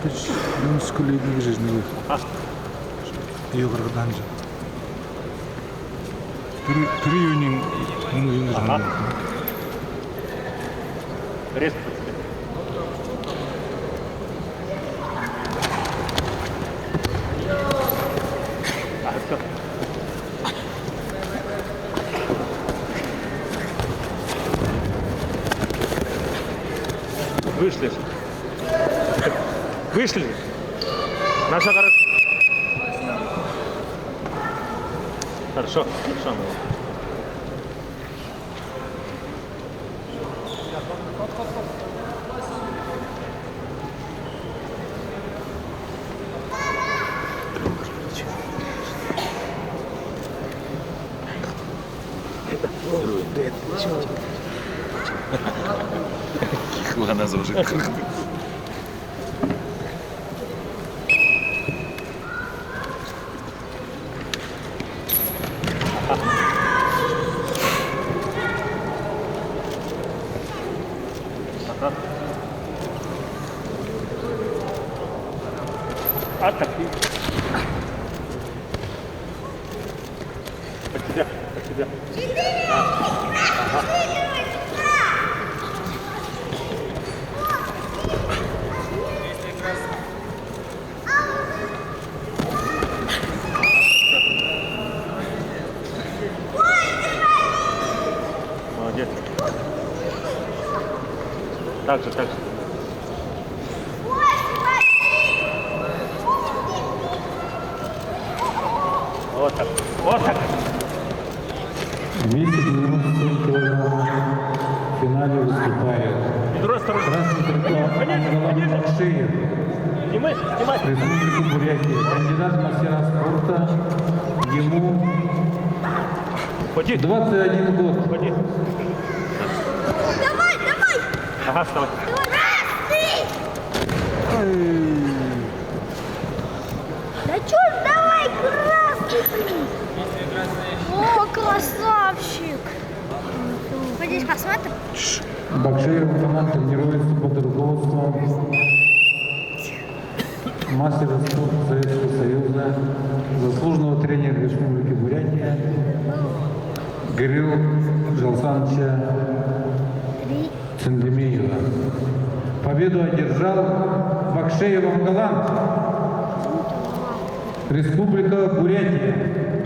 Кирпич юнускулиги жизни. Йогурдан же. Приюнин жизни. Резко по тебе. Все. Вышли. Вышли. Наша хорошо. Хорошо. Хорошо. Ладно, уже. Атаки. Под тебя, под тебя. Ага. Молодец. Так же, так же. Вот так. Вот так. 297 килограммов в финале выступает И другой стороны. красный триколор Ангелан Бакшиев, Снимай, снимай. Республика Бурятия, кандидат в мастера спорта, ему Ходи. 21 год. Ходи. Давай, давай! Ага, вставай. Да чё ж, давай, красный! О, красавчик! Пойдешь посмотрим? Бакшиев команда тренируется под руководством мастера спорта Советского Союза, заслуженного тренера Республики Бурятия Гирил Жалсановича Цендемиева. Победу одержал Бакшиев Ангелан, Республика Бурятия.